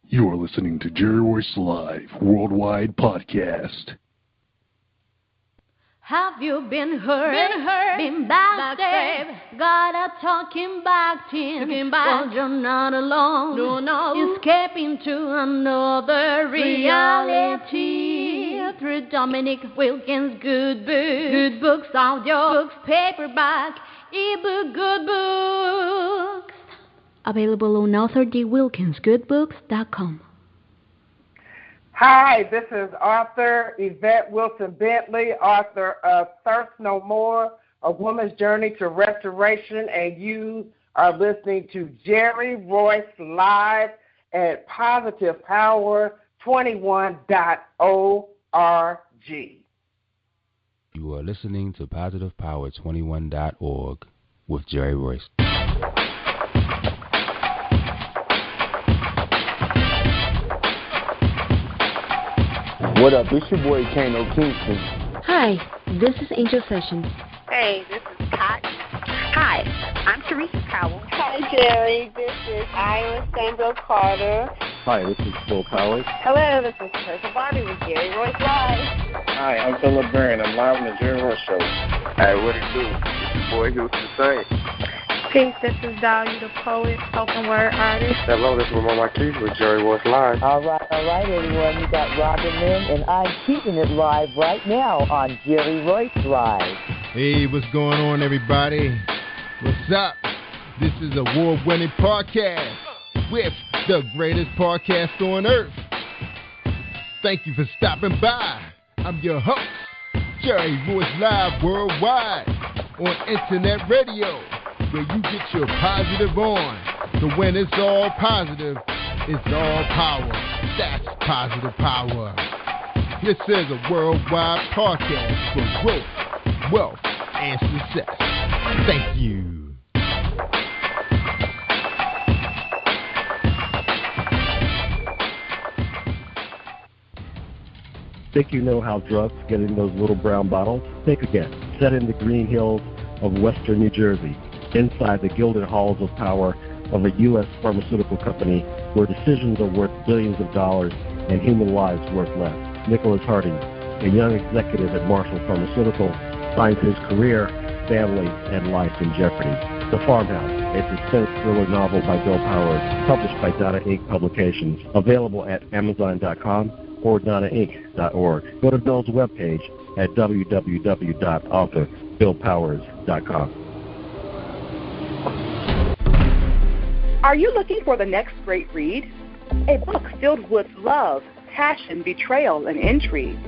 You are listening to Jerry Royce Live Worldwide Podcast. Have you been hurt? Been backstabbed? Got a talking back team? Well, you're not alone. No. Escaping to another reality. Through Dominic Wilkins' good books, audio books, paperback, ebook, good books. Available on authordwilkinsgoodbooks.com. Hi, this is author Yvette Wilson Bentley, author of Thirst No More, A Woman's Journey to Restoration, and you are listening to Jerry Royce Live at positivepower21.org. You are listening to positivepower21.org with Jerry Royce. What up? It's your boy Kano Kingston. Hi, this is Angel Sessions. Hey, this is Pat. Hi, I'm Teresa Powell. Hi, Jerry. This is Ira Sandro Carter. Hi, this is Phil Powers. Hello, this is Teresa Barbie with Jerry Royce Live. Hi, I'm Philip Barron. I'm live on the Jerry Royce Show. Hey, what it do? It's your boy Houston Saint. Peace, this is Dahlia the Poet, spoken word artist. Hello, this is Ramon Marquis with Jerry Royce Live. All right, everyone. You got Robin Lynn, and I'm keeping it live right now on Jerry Royce Live. Hey, what's going on, everybody? What's up? This is a award-winning podcast with the greatest podcast on earth. Thank you for stopping by. I'm your host, Jerry Royce Live Worldwide on Internet Radio, where you get your positive on. So when it's all positive, it's all power. That's positive power. This is a worldwide podcast for growth, wealth, and success. Thank you. Think you know how drugs get in those little brown bottles? Think again. Set in the green hills of western New Jersey, inside the gilded halls of power of a U.S. pharmaceutical company where decisions are worth billions of dollars and human lives worth less. Nicholas Harding, a young executive at Marshall Pharmaceutical, finds his career, family, and life in jeopardy. The Farmhouse, a suspense thriller novel by Bill Powers, published by Donna Inc. Publications, available at Amazon.com or DonnaInc.org. Go to Bill's webpage at www.authorBillPowers.com. Are you looking for the next great read? A book filled with love, passion, betrayal, and intrigue.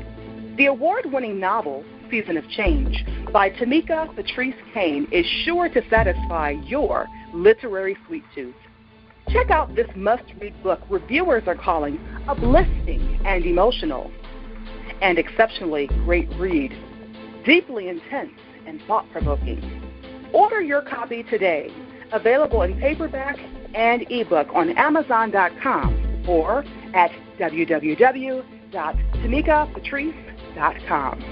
The award-winning novel, Season of Change, by Tamika Patrice Kane, is sure to satisfy your literary sweet tooth. Check out this must-read book reviewers are calling uplifting and emotional. And exceptionally great read, deeply intense and thought-provoking. Order your copy today. Available in paperback and ebook on Amazon.com or at www.tamikapatrice.com.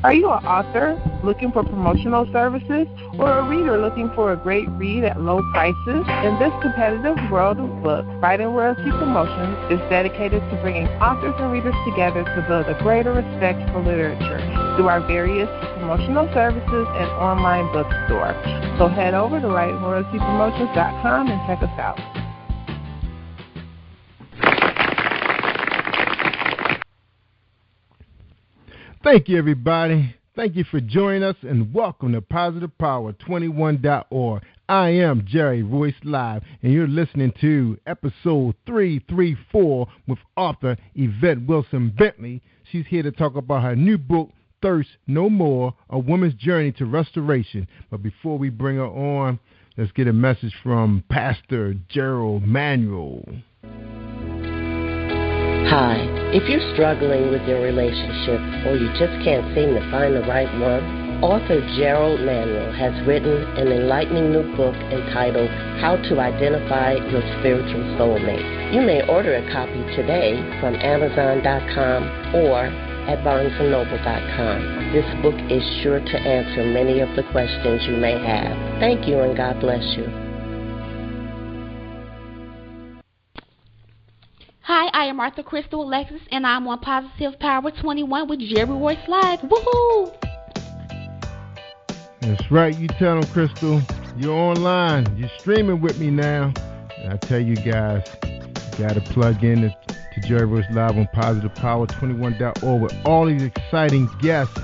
Are you an author looking for promotional services or a reader looking for a great read at low prices? In this competitive world of books, Writing Royalty Promotions is dedicated to bringing authors and readers together to build a greater respect for literature through our various promotional services and online bookstore. So head over to WritingRoyaltyPromotions.com and check us out. Thank you, everybody. Thank you for joining us, and welcome to PositivePower21.org. I am Jerry Royce Live, and you're listening to episode 334 with author Yvette Wilson Bentley. She's here to talk about her new book, Thirst No More, A Woman's Journey to Restoration. But before we bring her on, let's get a message from Pastor Gerald Manuel. Hi, if you're struggling with your relationship or you just can't seem to find the right one, author Gerald Manuel has written an enlightening new book entitled How to Identify Your Spiritual Soulmate. You may order a copy today from Amazon.com or at BarnesandNoble.com. This book is sure to answer many of the questions you may have. Thank you, and God bless you. Hi, I am Arthur Crystal Alexis, and I'm on Positive Power 21 with Jerry Royce Live. Woohoo! That's right. You tell them, Crystal. You're online. You're streaming with me now. And I tell you guys, you got to plug in to Jerry Royce Live on PositivePower21.org with all these exciting guests.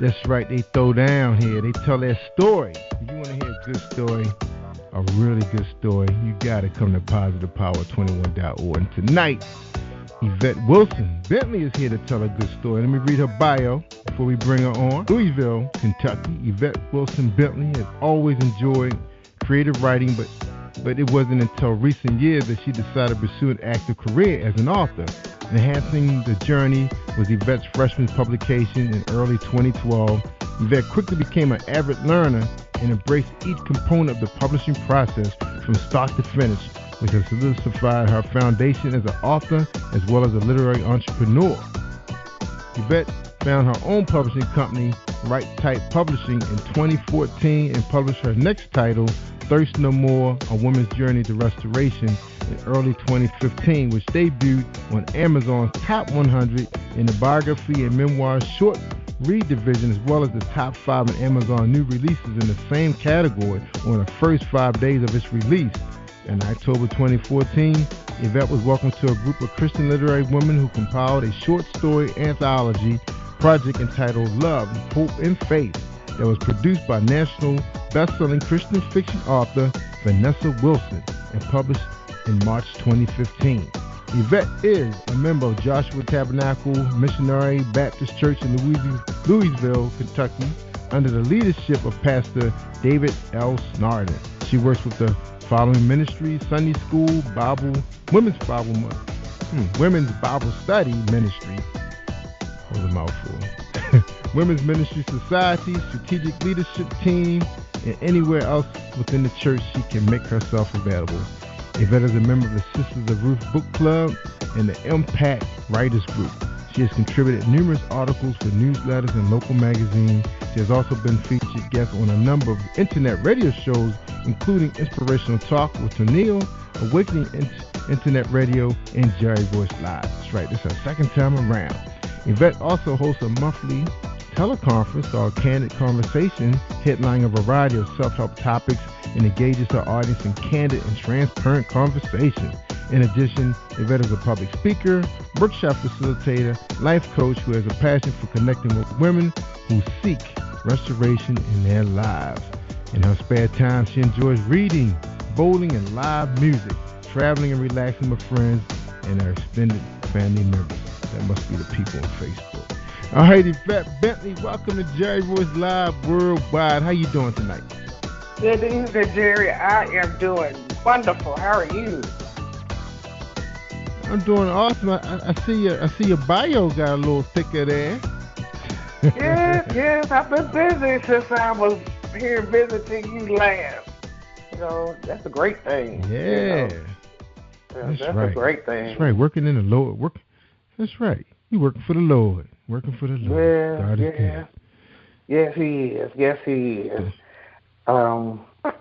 That's right. They throw down here. They tell their story. If you want to hear a good story, a really good story, you got to come to PositivePower21.org. And tonight, Yvette Wilson Bentley is here to tell a good story. Let me read her bio before we bring her on. Louisville, Kentucky. Yvette Wilson Bentley has always enjoyed creative writing, but it wasn't until recent years that she decided to pursue an active career as an author. Enhancing the journey was Yvette's freshman publication in early 2012. Yvette quickly became an avid learner and embraced each component of the publishing process from start to finish, which has solidified her foundation as an author as well as a literary entrepreneur. Yvette found her own publishing company, Right Type Publishing, in 2014 and published her next title, Thirst No More, A Woman's Journey to Restoration, in early 2015, which debuted on Amazon's Top 100 in the biography and memoir short read division, as well as the top 5 in Amazon new releases in the same category on the first 5 days of its release. In October 2014, Yvette was welcomed to a group of Christian literary women who compiled a short story anthology project entitled Love, Hope, and Faith that was produced by national best-selling Christian fiction author Vanessa Wilson and published in March 2015. Yvette is a member of Joshua Tabernacle Missionary Baptist Church in Louisville, Kentucky, under the leadership of Pastor David L. Snarden. She works with the following ministries: Sunday School, Women's Bible Study Ministry, hold a mouthful, Women's Ministry Society, Strategic Leadership Team, and anywhere else within the church she can make herself available. Yvette is a member of the Sisters of Ruth Book Club and the Impact Writers Group. She has contributed numerous articles for newsletters and local magazines. She has also been featured guest on a number of internet radio shows, including Inspirational Talk with O'Neill, Awakening Internet Radio, and Jerry Royce Live. That's right, this is her second time around. Yvette also hosts a monthly teleconference called Candid Conversation, headlining a variety of self-help topics and engages her audience in candid and transparent conversation. In addition, Yvette is a public speaker, workshop facilitator, life coach who has a passion for connecting with women who seek restoration in their lives. In her spare time, she enjoys reading, bowling, and live music, traveling and relaxing with friends and her extended family members. That must be the people on Facebook. All right, Yvette Bentley, welcome to Jerry Royce Live Worldwide. How you doing tonight? Good evening, Jerry. I am doing wonderful. How are you? I'm doing awesome. I see your bio got a little thicker there. Yes. I've been busy since I was here visiting you last. That's a great thing. Yeah. That's right. A great thing. That's right. Working in the Lord. That's right. You working for the Lord. Working for the Lord. Yeah, God is good. Yes, he is. Yes, he is.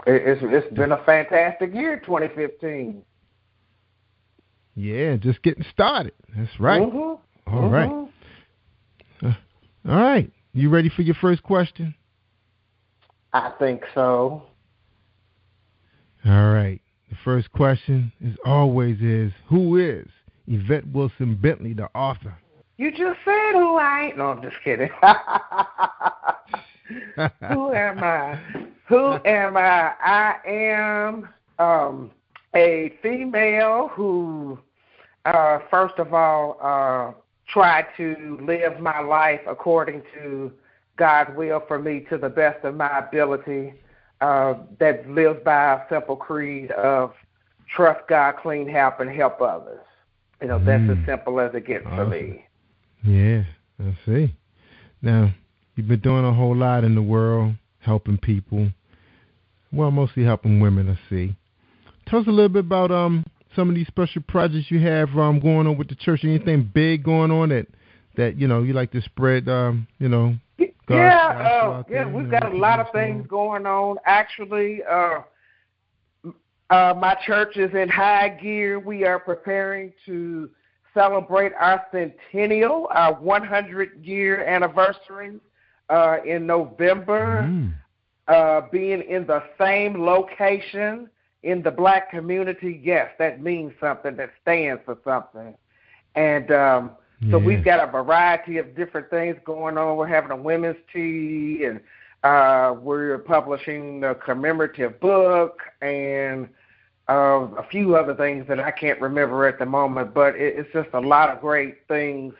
It's been a fantastic year, 2015. Yeah, just getting started. That's right. Mm-hmm. All right. All right. You ready for your first question? I think so. All right. The first question who is Yvette Wilson Bentley, the author? You just said who I ain't. No, I'm just kidding. Who am I? I am a female who, first of all, tried to live my life according to God's will for me to the best of my ability, that lives by a simple creed of trust God, clean help, and help others. That's as simple as it gets for me. Yeah, I see. Now, you've been doing a whole lot in the world, helping people. Well, mostly helping women, I see. Tell us a little bit about some of these special projects you have going on with the church. Anything big going on that you like to spread, Yeah, we've got a lot of things going on. Actually, My church is in high gear. We are preparing to celebrate our centennial, our 100-year anniversary in November, being in the same location in the black community. Yes, that means something, that stands for something. And so we've got a variety of different things going on. We're having a women's tea, and we're publishing a commemorative book, and a few other things that I can't remember at the moment, but it's just a lot of great things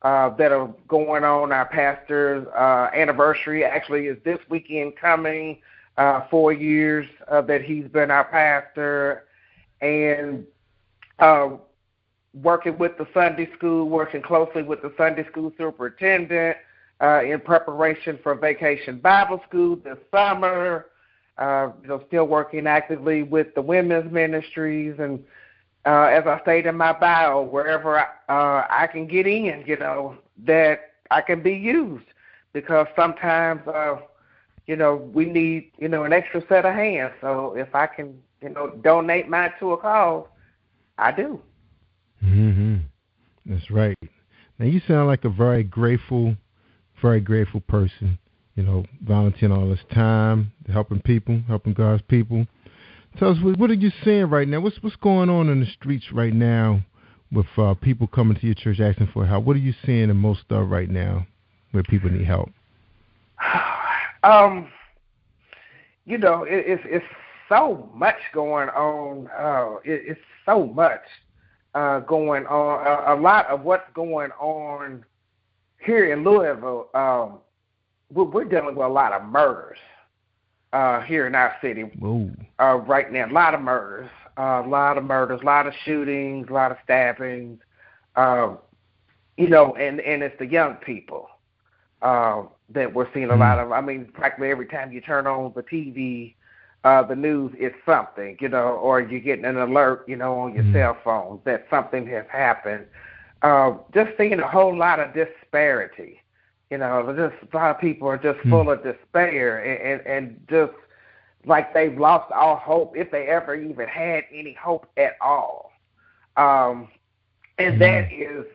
that are going on. Our pastor's anniversary actually is this weekend coming, 4 years that he's been our pastor, and working with the Sunday school, working closely with the Sunday school superintendent in preparation for Vacation Bible School this summer. Still working actively with the women's ministries, and as I stated in my bio, wherever I can get in, that I can be used, because sometimes, we need, an extra set of hands. So if I can, donate mine to a cause, I do. Mm-hmm. That's right. Now you sound like a very grateful person. Volunteering all this time, helping people, helping God's people. Tell us, what are you seeing right now? What's going on in the streets right now with people coming to your church asking for help? What are you seeing the most of right now where people need help? It's so much going on. It's so much going on. A lot of what's going on here in Louisville. We're dealing with a lot of murders here in our city right now. A lot of murders, a lot of shootings, a lot of stabbings, and it's the young people that we're seeing a lot of. I mean, practically every time you turn on the TV, the news is something, or you're getting an alert, on your cell phone that something has happened. Just seeing a whole lot of disparity. Just a lot of people are just full of despair and just like they've lost all hope, if they ever even had any hope at all. And that is,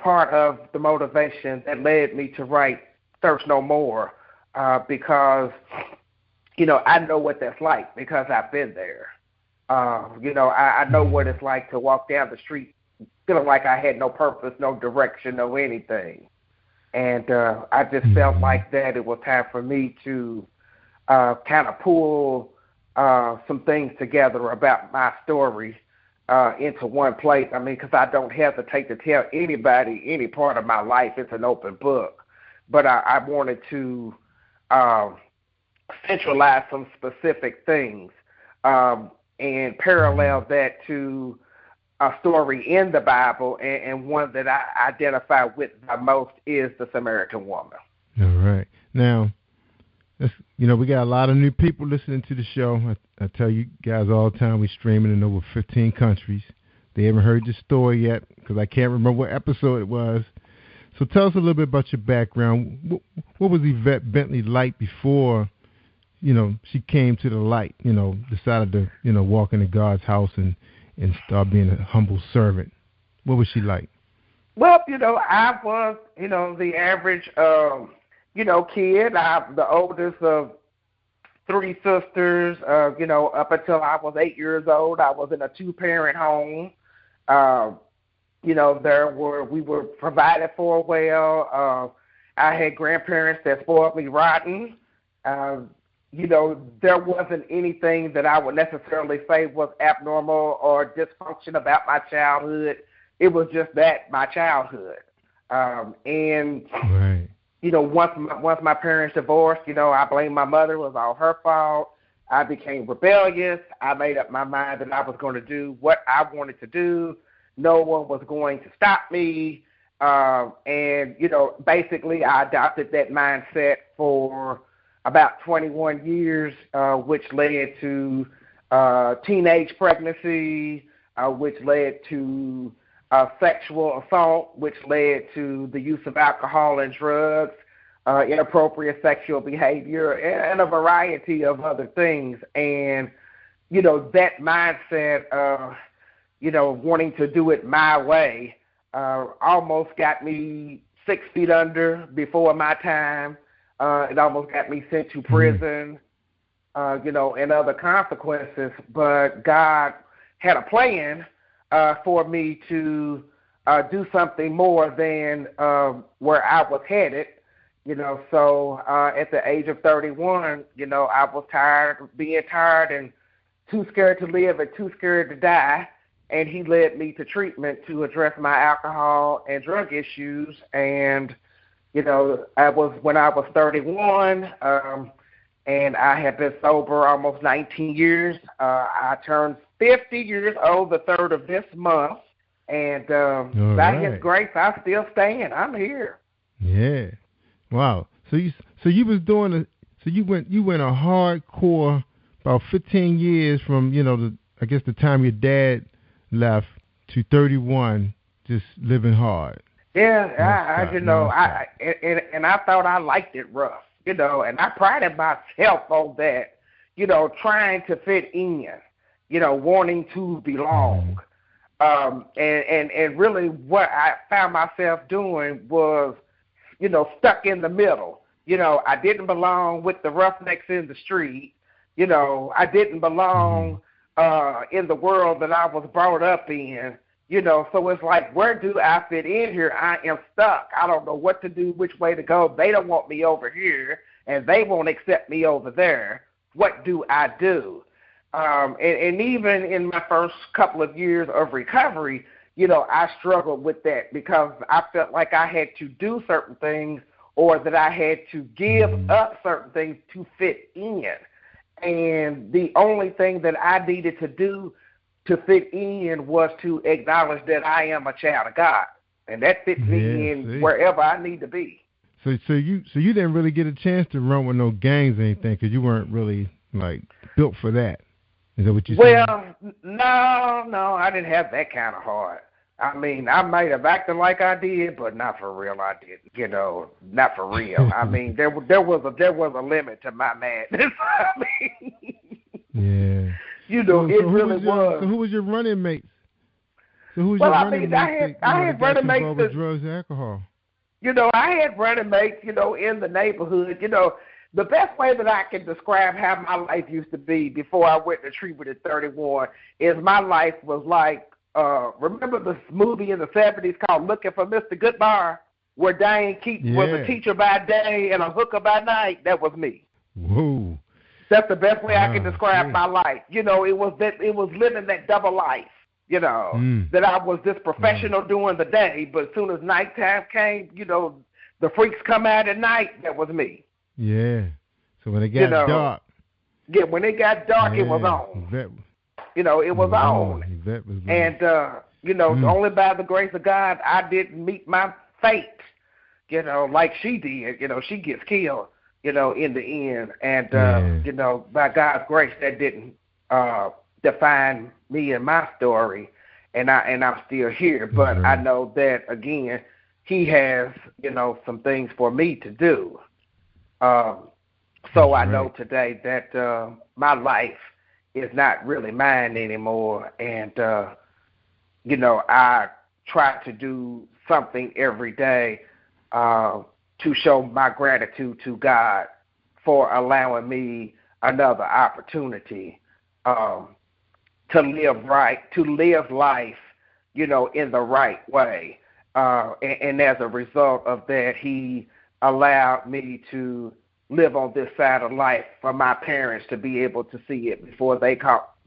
part of the motivation that led me to write Thirst No More, because, I know what that's like, because I've been there. I know what it's like to walk down the street feeling like I had no purpose, no direction, no anything. And I just felt like that it was time for me to kind of pull some things together about my story into one place. I mean, because I don't hesitate to tell anybody any part of my life. It's an open book. But I wanted to centralize some specific things and parallel that to a story in the Bible, and one that I identify with the most is the Samaritan woman. All right. Now, we got a lot of new people listening to the show. I tell you guys all the time, we're streaming in over 15 countries. They haven't heard your story yet, because I can't remember what episode it was. So tell us a little bit about your background. What was Yvette Bentley like before, she came to the light, decided to, walk into God's house and start being a humble servant? What was she like? Well, I was, the average, kid. I'm the oldest of three sisters. Up until I was 8 years old, I was in a two-parent home. We were provided for well. I had grandparents that spoiled me rotten. There wasn't anything that I would necessarily say was abnormal or dysfunction about my childhood. It was just my childhood. Right. Once my parents divorced, I blamed my mother. It was all her fault. I became rebellious. I made up my mind that I was going to do what I wanted to do. No one was going to stop me. Basically I adopted that mindset for about 21 years, which led to teenage pregnancy, which led to sexual assault, which led to the use of alcohol and drugs, inappropriate sexual behavior, and a variety of other things. And, that mindset of, wanting to do it my way almost got me 6 feet under before my time. It almost got me sent to prison, and other consequences. But God had a plan for me to do something more than where I was headed. So at the age of 31, I was tired of being tired and too scared to live and too scared to die. And he led me to treatment to address my alcohol and drug issues. And, I was when I was 31, and I have been sober almost 19 years. I turned 50 years old the 3rd of this month. And by His grace, I still stand. I'm here. Yeah. Wow. So you was doing you went a hardcore about 15 years from the time your dad left to 31, just living hard. Yeah, I thought I liked it rough, and I prided myself on that, trying to fit in, wanting to belong. And really what I found myself doing was, stuck in the middle. I didn't belong with the roughnecks in the street. I didn't belong in the world that I was brought up in. So it's like, where do I fit in here? I am stuck. I don't know what to do, which way to go. They don't want me over here, and they won't accept me over there. What do I do? And even in my first couple of years of recovery, I struggled with that because I felt like I had to do certain things or that I had to give up certain things to fit in. And the only thing that I needed to do to fit in was to acknowledge that I am a child of God, and that fits me in wherever I need to be. So you didn't really get a chance to run with no gangs or anything because you weren't really built for that. Is that what you said? Well, no, I didn't have that kind of heart. I mean, I might have acted like I did, but not for real. I didn't, not for real. I mean, there was a limit to my madness. I mean, yeah. It really was. So who was your running mates? I had running mates with drugs and alcohol. I had running mates, in the neighborhood. The best way that I can describe how my life used to be before I went to treatment at 31 is my life was like, remember this movie in the 70s called Looking for Mr. Goodbar, where Diane Keaton was a teacher by day and a hooker by night? That was me. Whoa. That's the best way I can describe my life. It was living that double life. That I was this professional during the day, but as soon as nighttime came, the freaks come out at night. That was me. Yeah. So when it got dark. Yeah, when it got dark, it was on. It was on. And, only by the grace of God, I didn't meet my fate, like she did. She gets killed, in the end. And, by God's grace, that didn't define me and my story. And I'm still here. But I know that, again, He has, some things for me to do. So I know today that my life is not really mine anymore. And, I try to do something every day to show my gratitude to God for allowing me another opportunity to live right, to live life, in the right way. And as a result of that, He allowed me to live on this side of life for my parents to be able to see it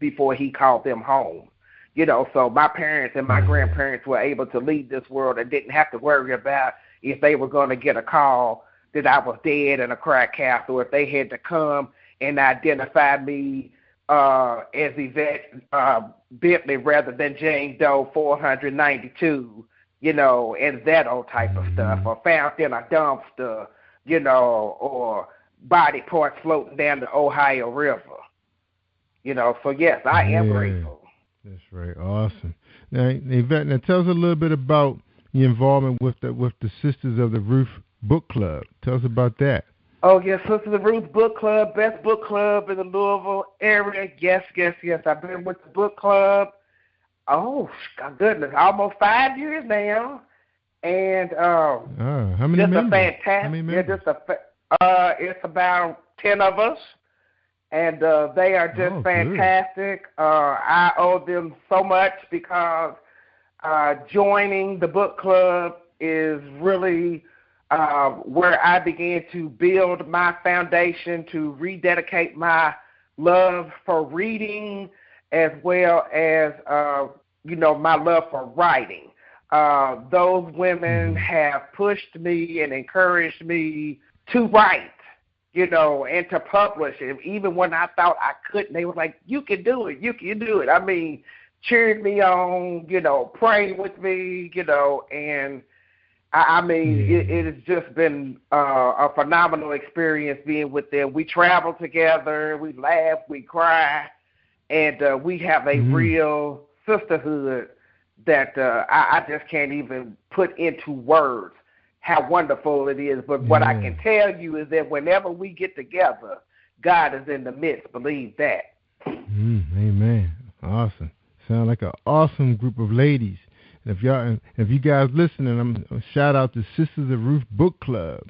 before He called them home. So my parents and my grandparents were able to leave this world and didn't have to worry about if they were going to get a call that I was dead in a crack house, or if they had to come and identify me as Yvette Bentley rather than Jane Doe 492, and that old type of stuff, or found in a dumpster, or body parts floating down the Ohio River. So yes, I am grateful. That's right. Awesome. Now, Yvette, tell us a little bit about your involvement with the Sisters of the Roof Book Club. Tell us about that. Oh, yes, Sisters of Ruth Book Club, best book club in the Louisville area. Yes. I've been with the book club, oh, my goodness, almost 5 years now. And how many just members? A fantastic, How many members? It's about 10 of us, and they are just fantastic. I owe them so much because joining the book club is really where I began to build my foundation to rededicate my love for reading as well as, my love for writing. Those women have pushed me and encouraged me to write, and to publish. And even when I thought I couldn't, they were like, you can do it, you can do it. I mean, cheered me on, prayed with me, and it has just been a phenomenal experience being with them. We travel together, we laugh, we cry, and we have a real sisterhood that I just can't even put into words how wonderful it is. But what I can tell you is that whenever we get together, God is in the midst. Believe that. Amen. Awesome. Sound like an awesome group of ladies. And if you guys listening, I'm shout out to Sisters of Ruth Book Club.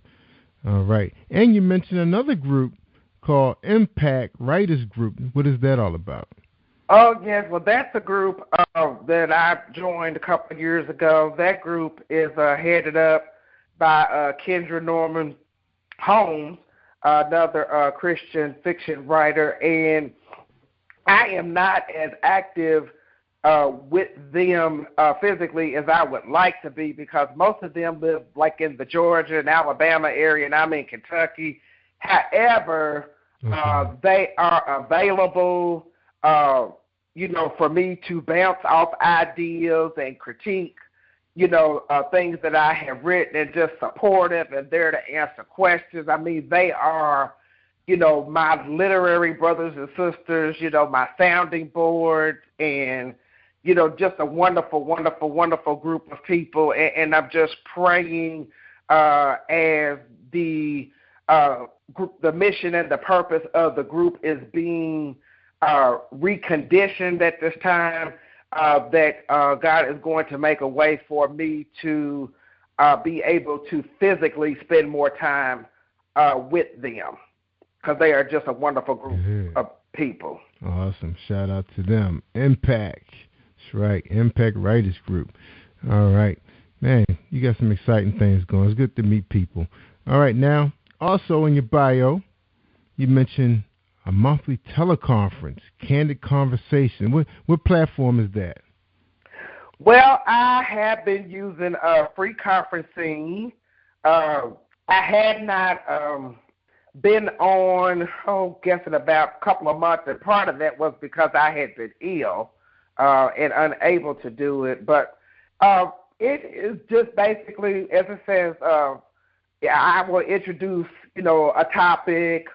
All right. And you mentioned another group called Impact Writers Group. What is that all about? Oh, yes. Well, that's a group that I joined a couple of years ago. That group is headed up by Kendra Norman Holmes, another Christian fiction writer. And I am not as active with them physically as I would like to be because most of them live like in the Georgia and Alabama area, and I'm in Kentucky. However, they are available for me to bounce off ideas and critique, things that I have written and just supportive and there to answer questions. I mean, they are, my literary brothers and sisters, my sounding board and, just a wonderful, wonderful, wonderful group of people. And I'm just praying as the mission and the purpose of the group is being reconditioned at this time, that God is going to make a way for me to be able to physically spend more time with them because they are just a wonderful group of people. Awesome. Shout out to them. Impact. That's right. Impact Writers Group. All right. Man, you got some exciting things going. It's good to meet people. All right. Now, also in your bio, you mentioned a monthly teleconference, Candid Conversation. What platform is that? Well, I have been using free conferencing. I had not been on, guessing about a couple of months, and part of that was because I had been ill and unable to do it. But it is just basically, as it says, I will introduce, a topic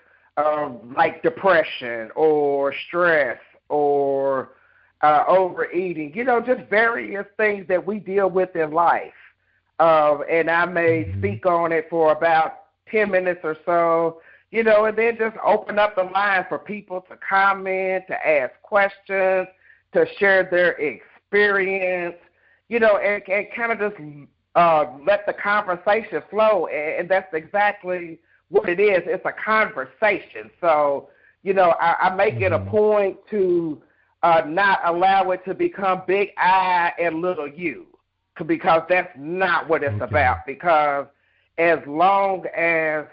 like depression or stress or overeating, just various things that we deal with in life. And I may speak on it for about 10 minutes or so, and then just open up the line for people to comment, to ask questions, to share their experience, and kind of just let the conversation flow. And that's exactly what it is. It's a conversation. So, I make it a point to not allow it to become big I and little you, because that's not what it's about. Because as long as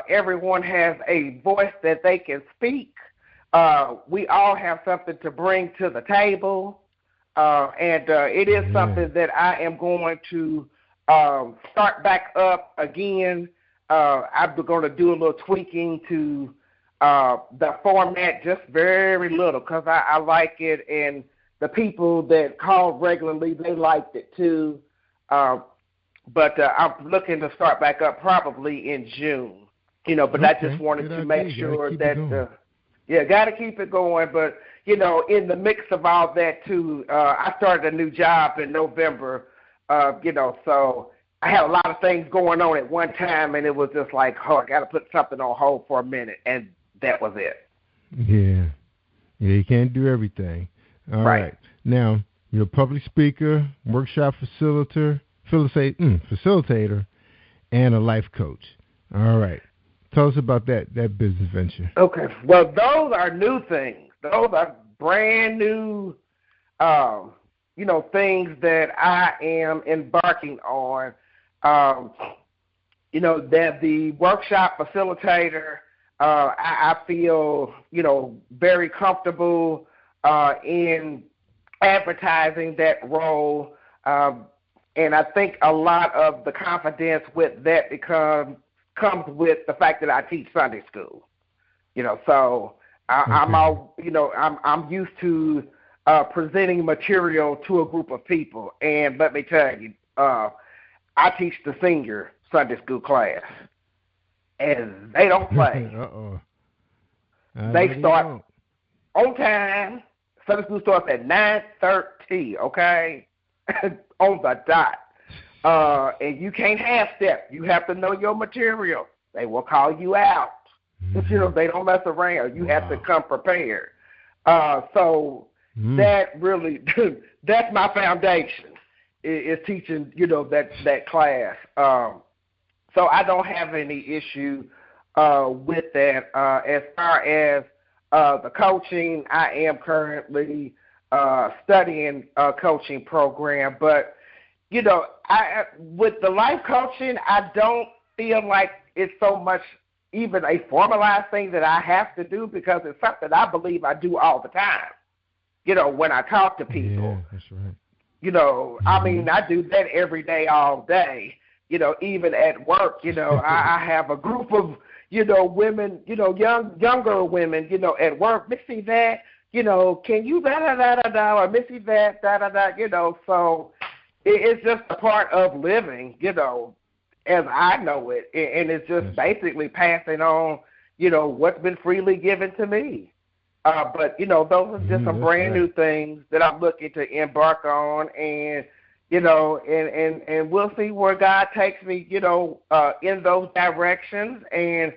everyone has a voice that they can speak, we all have something to bring to the table. And it is something that I am going to start back up again. I'm going to do a little tweaking to the format, just very little, because I like it, and the people that called regularly, they liked it too. But I'm looking to start back up probably in June, but I just wanted to make sure that, got to keep it going. But, in the mix of all that too, I started a new job in November, so I had a lot of things going on at one time, and it was just like, oh, I got to put something on hold for a minute, and that was it. Yeah, you can't do everything. All right. Now, you're a public speaker, workshop facilitator, and a life coach. All right. Tell us about that business venture. Okay. Well, those are new things. Those are brand new, things that I am embarking on. That the workshop facilitator, I feel, very comfortable in advertising that role. And I think a lot of the confidence with that comes with the fact that I teach Sunday school. So I'm used to presenting material to a group of people. And let me tell you, I teach the senior Sunday school class, and they don't play. They start on time. Sunday school starts at 9:30, okay, on the dot. And you can't half step. You have to know your material. They will call you out. They don't mess around. You have to come prepared. That really, that's my foundation. Is teaching, that class. So I don't have any issue with that. As far as the coaching, I am currently studying a coaching program. But, with the life coaching, I don't feel like it's so much even a formalized thing that I have to do, because it's something I believe I do all the time, when I talk to people. Yeah, that's right. I do that every day, all day, even at work, I have a group of, women, younger women, at work. Miss Yvette, can you da-da-da-da-da, or Miss Yvette, da-da-da, so it's just a part of living, as I know it, and it's just basically passing on, what's been freely given to me. But, those are just some brand new things that I'm looking to embark on, and, and we'll see where God takes me, in those directions. And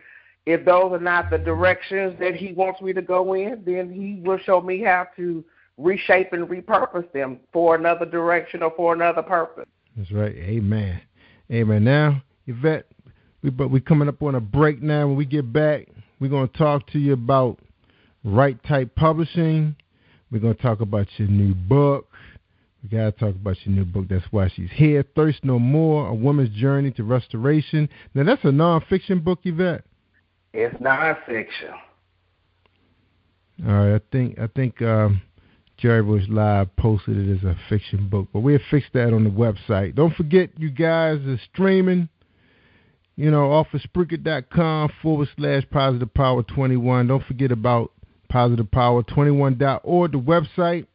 if those are not the directions that he wants me to go in, then he will show me how to reshape and repurpose them for another direction or for another purpose. That's right. Amen. Amen. Now, Yvette, we're coming up on a break now. When we get back, we're going to talk to you about Right Type Publishing. We're going to talk about your new book. We got to talk about your new book. That's why she's here. Thirst No More, A Woman's Journey to Restoration. Now, that's a nonfiction book, Yvette. It's nonfiction. All right. I think Jerry Royce Live posted it as a fiction book, but we'll fix that on the website. Don't forget, you guys are streaming, off of Spreaker.com/Positive Power 21. Don't forget about PositivePower21.org, the website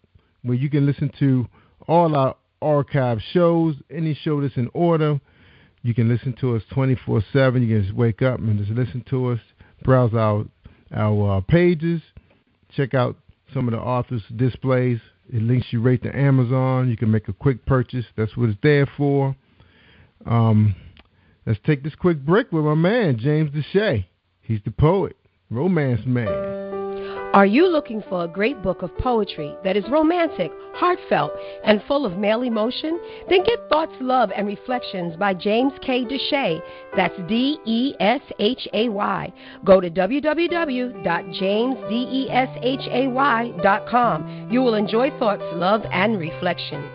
where you can listen to all our archive shows, any show that's in order. You can listen to us 24/7. You can just wake up and just listen to us, browse our pages, check out some of the authors' displays. It links you right to Amazon. You can make a quick purchase. That's what it's there for. Let's take this quick break with my man, James Deshay. He's the poet, romance man. Are you looking for a great book of poetry that is romantic, heartfelt, and full of male emotion? Then get Thoughts, Love, and Reflections by James K. Deshay. That's Deshay. Go to www.jamesdeshay.com. You will enjoy Thoughts, Love, and Reflections.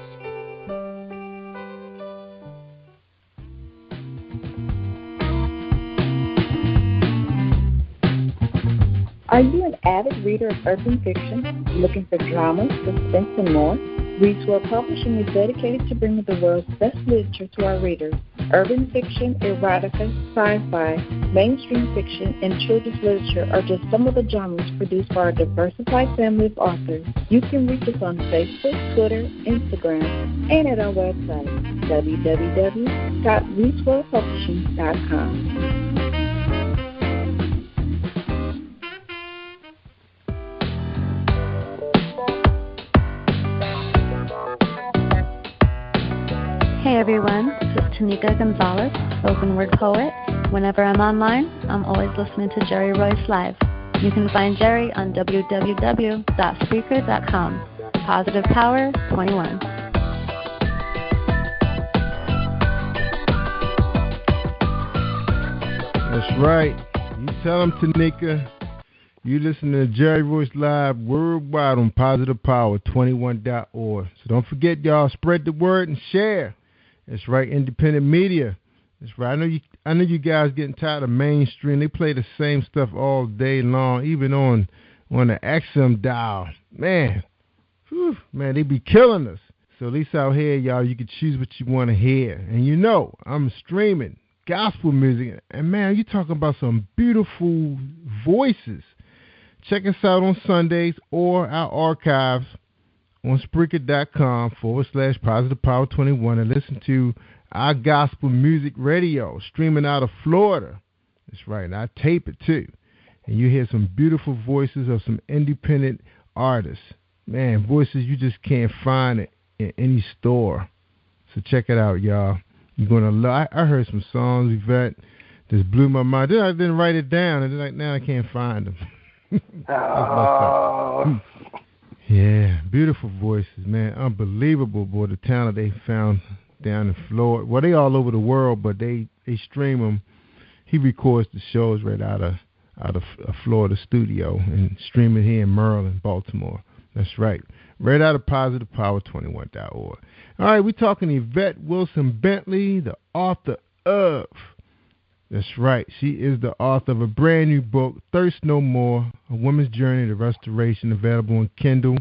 Are you an avid reader of urban fiction, looking for drama, suspense, and more? Louisville Publishing is dedicated to bringing the world's best literature to our readers. Urban fiction, erotica, sci-fi, mainstream fiction, and children's literature are just some of the genres produced by our diversified family of authors. You can reach us on Facebook, Twitter, Instagram, and at our website, www.louisvillepublishing.com. Hey everyone, this is Tanika Gonzalez, spoken word poet. Whenever I'm online, I'm always listening to Jerry Royce Live. You can find Jerry on www.speaker.com. Positive Power 21. That's right. You tell them, Tanika. You listen to Jerry Royce Live worldwide on positivepower21.org. So don't forget, y'all, spread the word and share. That's right, independent media. That's right. I know you guys getting tired of mainstream. They play the same stuff all day long, even on the XM dial. Man, they be killing us. So at least out here, y'all, you can choose what you want to hear. And you know, I'm streaming gospel music. And man, you talking about some beautiful voices. Check us out on Sundays or our archives on Spreaker.com/PositivePower21 and listen to our gospel music radio streaming out of Florida. That's right, and I tape it too. And you hear some beautiful voices of some independent artists. Man, voices you just can't find in any store. So check it out, y'all. You're going to love. I heard some songs, Yvette, just blew my mind. Then I didn't write it down, and like now I can't find them. Yeah, beautiful voices, man. Unbelievable, boy, the talent they found down in Florida. Well, they all over the world, but they stream them. He records the shows right out of a Florida studio and stream it here in Maryland, Baltimore. That's right. Right out of positivepower21.org. All right, we're talking Yvette Wilson Bentley, the author of... That's right. She is the author of a brand new book, Thirst No More, A Woman's Journey to Restoration, available on Kindle.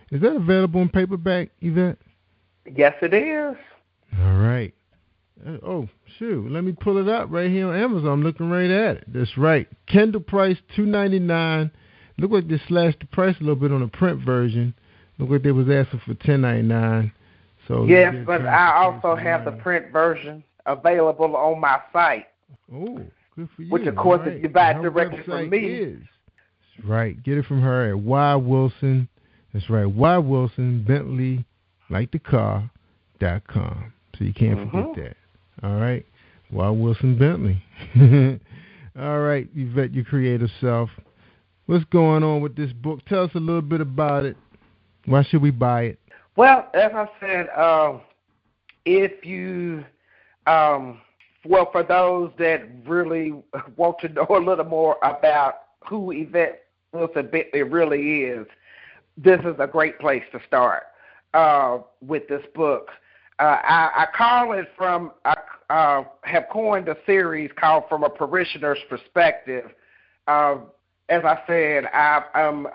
Is that available in paperback, Yvette? Yes, it is. All right. Oh, shoot. Let me pull it up right here on Amazon. I'm looking right at it. That's right. Kindle price, $2.99. Look like they slashed the price a little bit on the print version. Look like they was asking for $10.99. So yes, but I also have the print version available on my site. Oh, good for you. Which, of course, right. if you buy it directly from me. That's right. Get it from her at Y. Wilson. That's right. Y. Wilson Bentley, like the car.com. So you can't forget that. All right. Y. Wilson Bentley. All right, Yvette, your creative self. What's going on with this book? Tell us a little bit about it. Why should we buy it? Well, as I said, if you... well, for those that really want to know a little more about who Yvette Wilson Bentley really is, this is a great place to start with this book. I call it from, I have coined a series called From a Parishioner's Perspective. As I said, I'm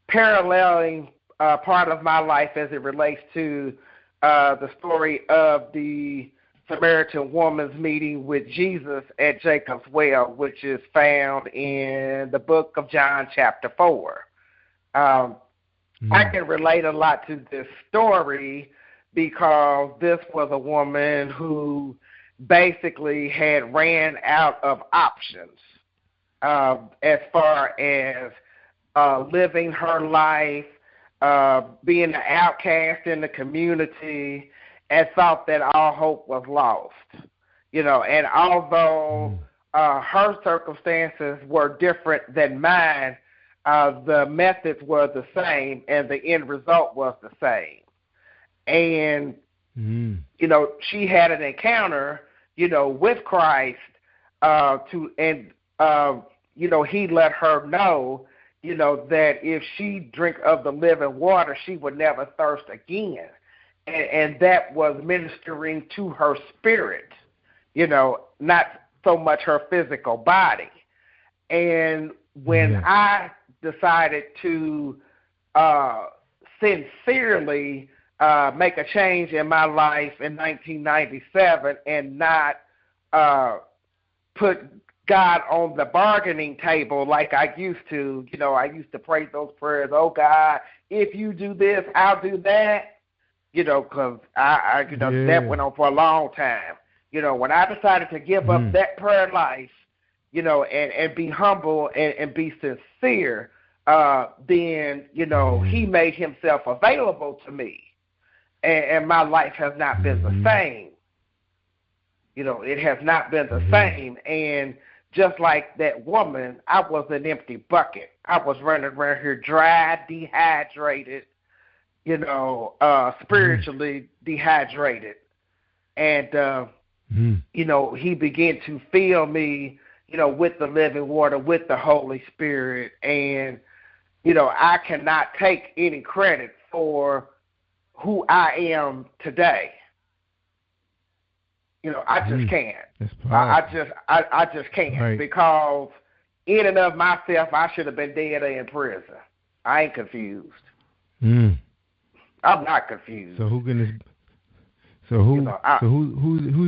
paralleling part of my life as it relates to the story of the Samaritan woman's meeting with Jesus at Jacob's Well, which is found in the book of John chapter 4. I can relate a lot to this story because this was a woman who basically had ran out of options as far as living her life, being an outcast in the community, and thought that all hope was lost. You know, and although her circumstances were different than mine, the methods were the same and the end result was the same. And, you know, she had an encounter, you know, with Christ you know, he let her know, you know, that if she drink of the living water, she would never thirst again. And that was ministering to her spirit, you know, not so much her physical body. And when I decided to sincerely make a change in my life in 1997 and not put God on the bargaining table like I used to, you know, I used to pray those prayers, oh God, if you do this, I'll do that. You know, because that went on for a long time. You know, when I decided to give up that prayer life, you know, and be humble and be sincere, then, you know, he made himself available to me. And my life has not been the same. it has not been the same. And just like that woman, I was an empty bucket. I was running around here dry, dehydrated, spiritually dehydrated. And, he began to fill me, with the living water, with the Holy Spirit. And, I cannot take any credit for who I am today. I just can't. I just can't, right. Because in and of myself, I should have been dead or in prison. I ain't confused. I'm not confused. So who's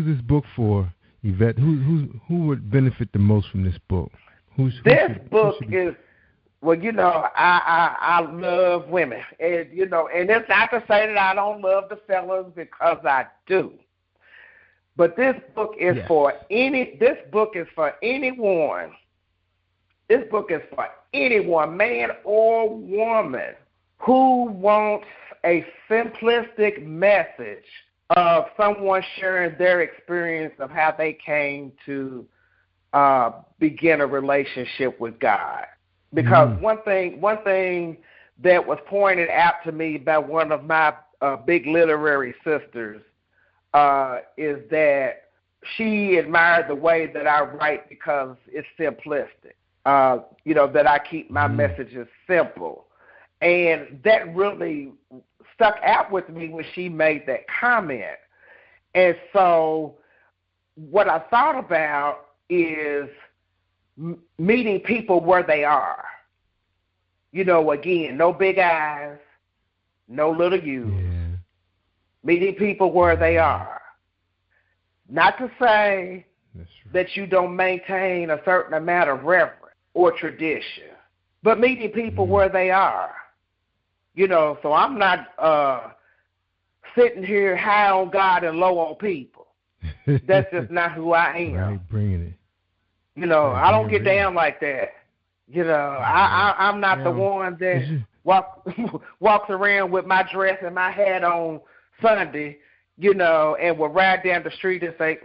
this book for, Yvette? Who would benefit the most from this book? This book is. Well, I love women, and and it's not to say that I don't love the fellas, because I do. But this book is for anyone. This book is for anyone, man or woman, who wants a simplistic message of someone sharing their experience of how they came to begin a relationship with God. Because one thing that was pointed out to me by one of my big literary sisters is that she admired the way that I write because it's simplistic. That I keep my messages simple. And that really stuck out with me when she made that comment. And so what I thought about is meeting people where they are. Again, no big eyes, no little U's. Yeah. Meeting people where they are. Not to say that you don't maintain a certain amount of reverence or tradition, but meeting people where they are. So I'm not sitting here high on God and low on people. That's just not who I am. Right, bringing it. I don't get down like that. I'm not the one that walks around with my dress and my hat on Sunday, and will ride down the street and say,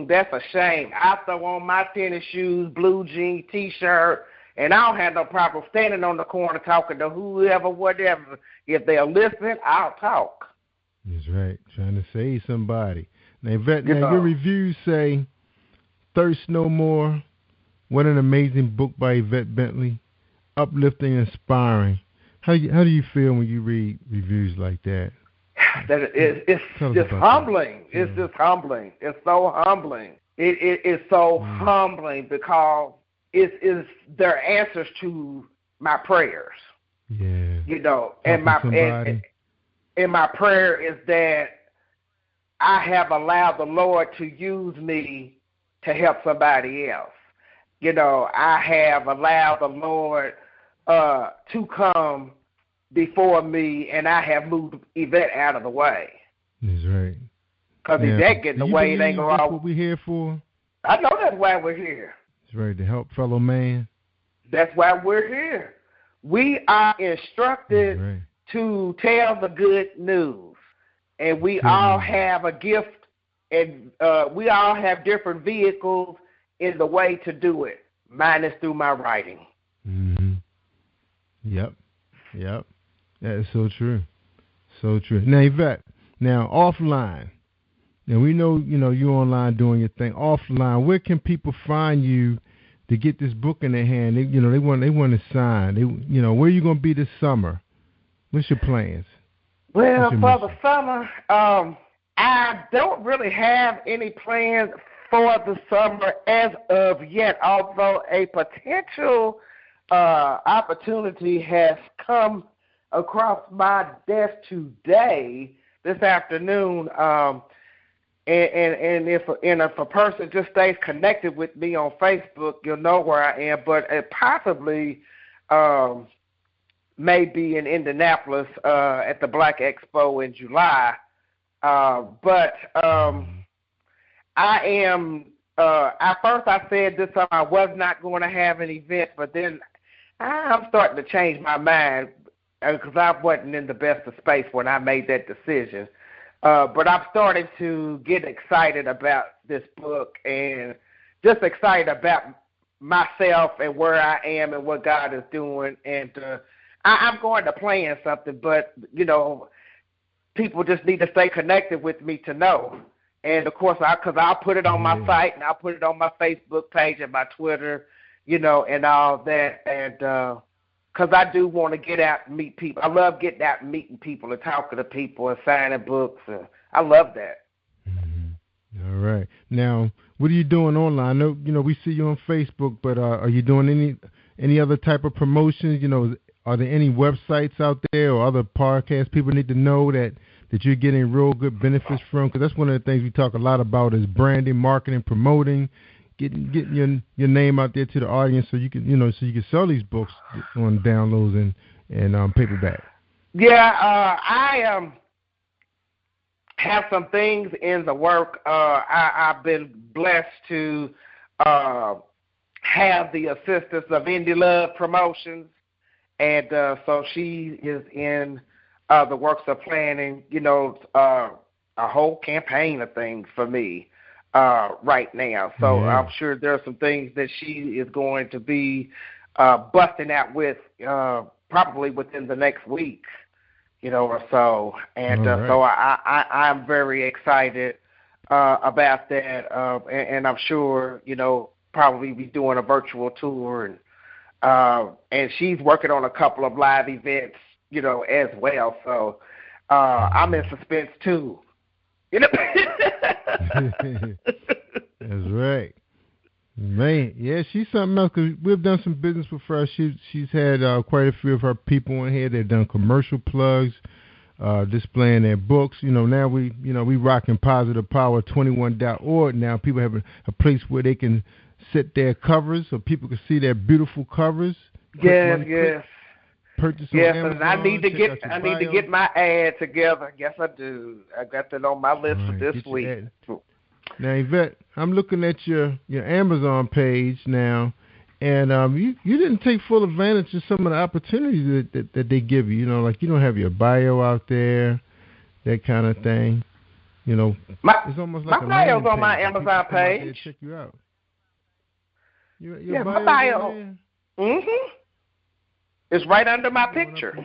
that's a shame. I throw on my tennis shoes, blue jeans, T-shirt, and I don't have no problem standing on the corner talking to whoever, whatever. If they'll listen, I'll talk. That's right. Trying to save somebody. Now, Yvette, your reviews say, Thirst No More. What an amazing book by Yvette Bentley. Uplifting and inspiring. How do you feel when you read reviews like that? It's just humbling. That. It's just humbling. It's so humbling. It is so humbling because it's their answers to my prayers. Yeah. And my prayer is that I have allowed the Lord to use me to help somebody else. I have allowed the Lord to come before me, and I have moved Yvette out of the way. That's right. Because Yvette getting away, it ain't going to. That's what we're here for? I know that's why we're here. That's right, to help fellow man. That's why we're here. We are instructed to tell the good news, and we all have a gift, and we all have different vehicles in the way to do it. Mine is through my writing. Mm-hmm. Yep. That is so true. So true. Now, Yvette, offline. Now, we know, you're online doing your thing. Offline, where can people find you to get this book in their hand? They want to sign. Where are you going to be this summer? What's your plans? Well, for the summer, I don't really have any plans for the summer as of yet, although a potential opportunity has come across my desk today, this afternoon, and if a person just stays connected with me on Facebook, you'll know where I am, but it possibly may be in Indianapolis at the Black Expo in July, but I am, at first I said this time I was not going to have an event, but then I'm starting to change my mind because I wasn't in the best of space when I made that decision. But I'm starting to get excited about this book and just excited about myself and where I am and what God is doing. And I'm going to plan something, but, people just need to stay connected with me to know. And, of course, because I'll put it on my site and I'll put it on my Facebook page and my Twitter, and all that. And because I do want to get out and meet people. I love getting out and meeting people and talking to people and signing books. I love that. All right. Now, what are you doing online? I know, we see you on Facebook, but are you doing any other type of promotions? Are there any websites out there or other podcasts people need to know that you're getting real good benefits from? Because that's one of the things we talk a lot about is branding, marketing, promoting, getting your name out there to the audience so you can sell these books on downloads and paperback. Yeah, I have some things in the work. I've been blessed to have the assistance of Indie Love Promotions, and so she is in the works of planning, a whole campaign of things for me right now. So I'm sure there are some things that she is going to be busting out with probably within the next week, or so. And so I'm very excited about that. And I'm sure, probably be doing a virtual tour. And she's working on a couple of live events, as well. So I'm in suspense too. That's right. Man, yeah, she's something else because we've done some business with her. She's had quite a few of her people in here. They've done commercial plugs, displaying their books. Now we rocking Positive Power 21.org. Now people have a place where they can set their covers so people can see their beautiful covers. Yes. Purchase yes, on Amazon, and I need to get my ad together. Yes, I do. I got that on my list for this week. Now, Yvette, I'm looking at your Amazon page now, and you didn't take full advantage of some of the opportunities that they give you. Like you don't have your bio out there, that kind of thing. It's almost like my bio's on my Amazon page. Check you out. Your my bio. It's right under my picture.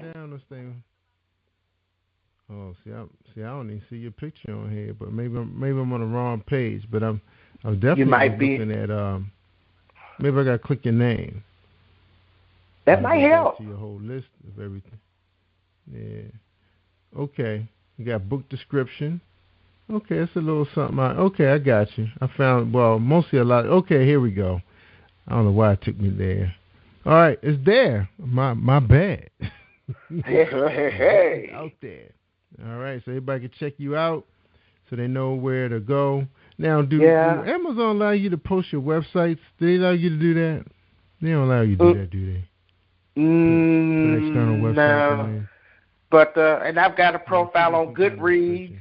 Oh, see, I don't even see your picture on here, but maybe I'm on the wrong page. But I'm definitely looking at maybe I got to click your name. That might help. To your whole list of everything. Yeah. Okay. You got book description. Okay, it's a little something. Okay, I got you. I found mostly a lot. Okay, here we go. I don't know why it took me there. All right, it's there. My bad. Hey. Out there. All right, so everybody can check you out so they know where to go. Now, do Amazon allow you to post your websites? Do they allow you to do that? They don't allow you to do that, do they? External websites. No. But, and I've got a profile on Goodreads.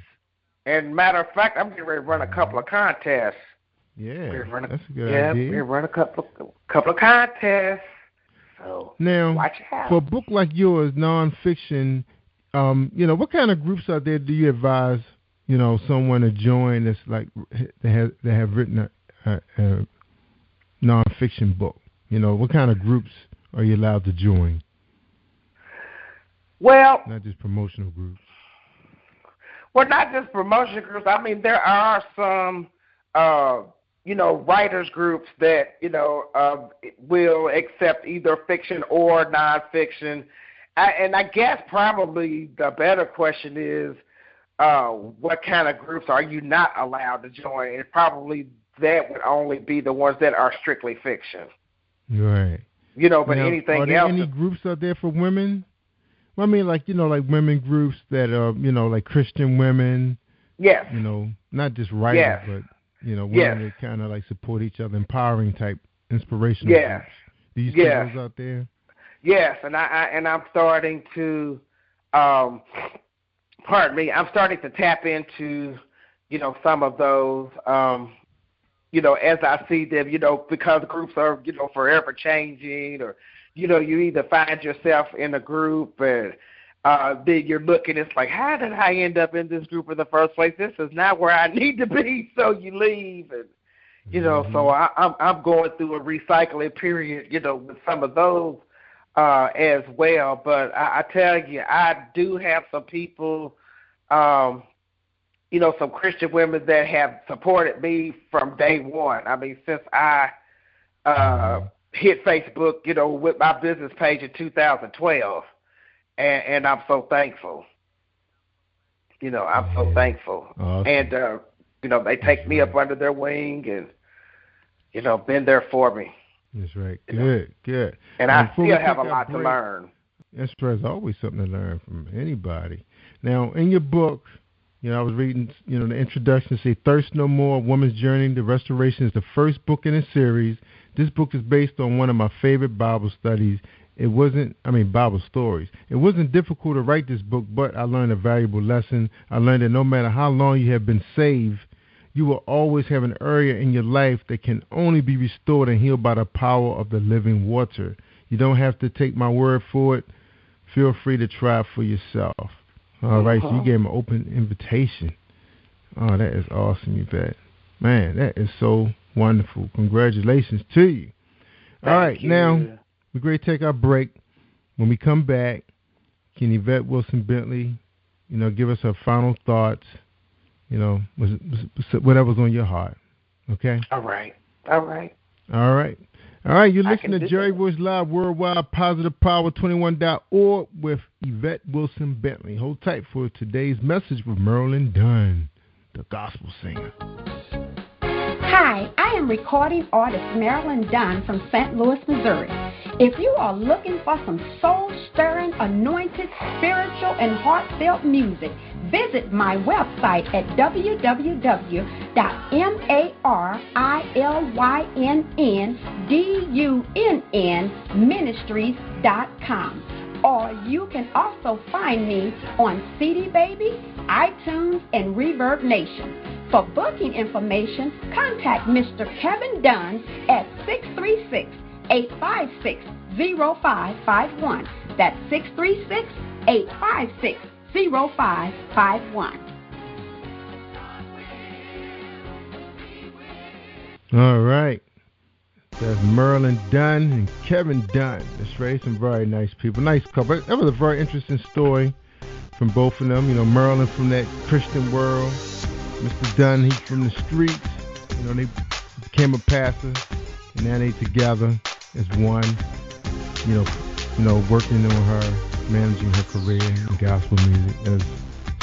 And matter of fact, I'm getting ready to run a couple of contests. Yeah, that's a good idea. We're run a couple of contests. So now, watch out. For a book like yours, nonfiction, what kind of groups out there do you advise, someone to join that's like that have written a nonfiction book? What kind of groups are you allowed to join? Well, not just promotional groups. Well, not just promotion groups. I mean, there are some, writers groups that, will accept either fiction or nonfiction. And I guess probably the better question is, what kind of groups are you not allowed to join? And probably that would only be the ones that are strictly fiction. Right. But now, anything else. Are there any groups out there for women? Well, I mean, like women groups that are, like Christian women. Yes. Not just writers, but, women that kind of like support each other, empowering type, inspirational groups. Do you see those out there? Yes, and I'm starting to, I'm starting to tap into, some of those, as I see them, because groups are, forever changing, or, you either find yourself in a group and then you're looking, it's like, how did I end up in this group in the first place? This is not where I need to be, so you leave. And, you know, so I'm going through a recycling period, you know, with some of those as well. But I tell you, I do have some people, you know, some Christian women that have supported me from day one. I mean, since I hit Facebook, you know, with my business page in 2012. And I'm so thankful. You know, I'm so thankful. Awesome. And, you know, they take me up under their wing and, you know, been there for me. That's right. Good. And I still have a lot to learn. That's right. There's always something to learn from anybody. Now, in your book, you know, I was reading, you know, the introduction, say, Thirst No More, A Woman's Journey to Restoration is the first book in a series. This book is based on one of my favorite Bible studies. Bible stories. It wasn't difficult to write this book, but I learned a valuable lesson. I learned that no matter how long you have been saved, you will always have an area in your life that can only be restored and healed by the power of the living water. You don't have to take my word for it. Feel free to try it for yourself. All right, so you gave him an open invitation. Oh, that is awesome, Yvette. Man, that is so wonderful. Congratulations to you. All right, now we're going to take our break. When we come back, can Yvette Wilson Bentley, you know, give us her final thoughts, you know, whatever's on your heart, okay? All right. You're listening to Jerry Royce Live Worldwide, PositivePower21.org with Yvette Wilson Bentley. Hold tight for today's message with Marilyn Dunn, the gospel singer. Hi, I am recording artist Marilyn Dunn from St. Louis, Missouri. If you are looking for some soul-stirring, anointed, spiritual, and heartfelt music, visit my website at www.marilynnDunnMinistries.com. Or you can also find me on CD Baby, iTunes, and Reverb Nation. For booking information, contact Mr. Kevin Dunn at 636-856-0551. That's 636-856-0551. All right. That's Marilyn Dunn and Kevin Dunn. That's right. Some very nice people. Nice couple. That was a very interesting story from both of them. You know, Marilyn from that Christian world. Mr. Dunn, he's from the streets. You know, they became a pastor, and now they together as one. You know, working on her, managing her career in gospel music. That's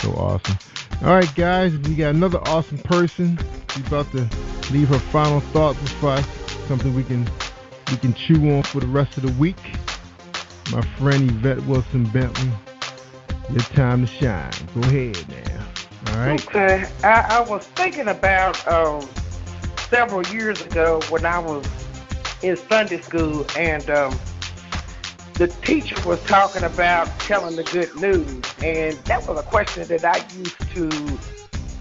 so awesome. All right, guys, we got another awesome person. She's about to leave her final thoughts with us. Something we can chew on for the rest of the week. My friend Yvette Wilson Bentley, your time to shine. Go ahead now. All right. Okay. I was thinking about several years ago when I was in Sunday school, and the teacher was talking about telling the good news, and that was a question that I used to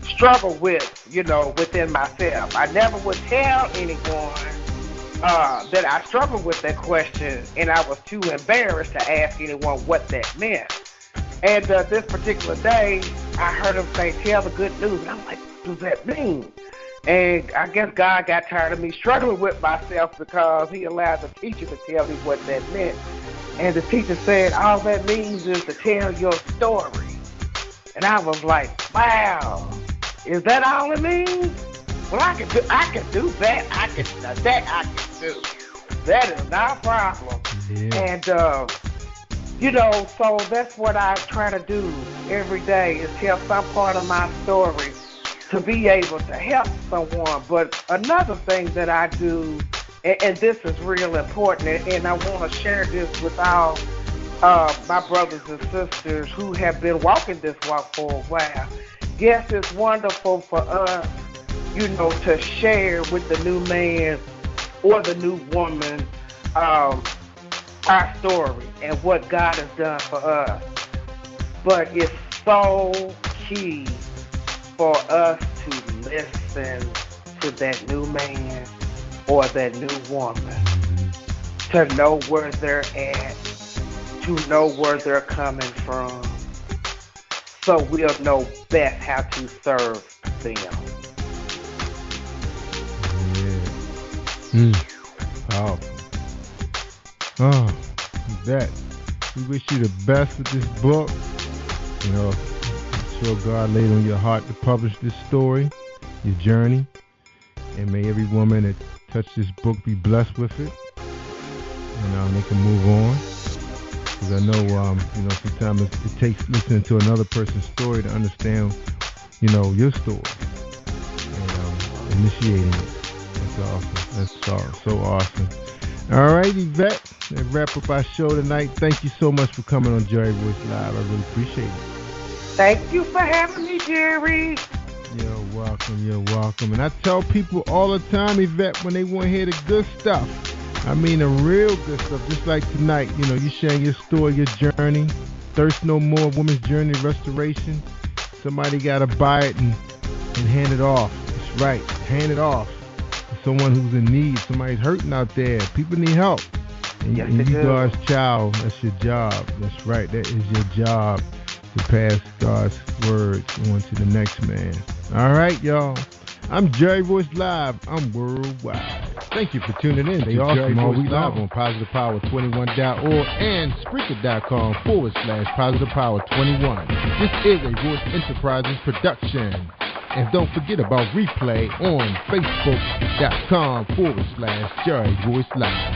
struggle with, you know, within myself. I never would tell anyone that I struggled with that question, and I was too embarrassed to ask anyone what that meant. And this particular day, I heard him say, tell the good news. And I'm like, what does that mean? And I guess God got tired of me struggling with myself because he allowed the teacher to tell me what that meant. And the teacher said, all that means is to tell your story. And I was like, wow, is that all it means? Well, I can do that. I can do. That is not a problem. Yeah. And, you know, so that's what I try to do every day is tell some part of my story to be able to help someone. But another thing that I do, and this is real important, and I want to share this with all my brothers and sisters who have been walking this walk for a while. Yes, it's wonderful for us, you know, to share with the new man or the new woman our story and what God has done for us. But it's so key for us to listen to that new man or that new woman, to know where they're at, to to know where they're coming from, so we'll know best how to serve them. Powerful. Oh, Yvette, we wish you the best with this book. You know, I'm sure God laid on your heart to publish this story, your journey, and may every woman that touched this book be blessed with it, and they can move on. Because I know, sometimes it takes listening to another person's story to understand, your story, and initiating it. That's awesome. That's so awesome. All right, Yvette, that wrap up our show tonight. Thank you so much for coming on Jerry Voice Live. I really appreciate it. Thank you for having me, Jerry. You're welcome. And I tell people all the time, Yvette, when they want to hear the good stuff, I mean the real good stuff, just like tonight, you sharing your story, your journey, Thirst No More, Women's Journey Restoration. Somebody got to buy it and hand it off. That's right, hand it off. Someone who's in need, somebody's hurting out there. People need help. And you God's child, that's your job. That's right, that is your job, to pass God's words on to the next man. All right, y'all. I'm Jerry Voice Live. I'm worldwide. Thank you for tuning in. Stay awesome all week live on PositivePower21.org and Spreaker.com/PositivePower21. This is a Voice Enterprises production. And don't forget about replay on Facebook.com/Jerry Voice Live.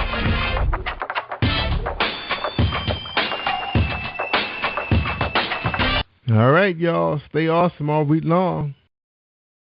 All right, y'all. Stay awesome all week long.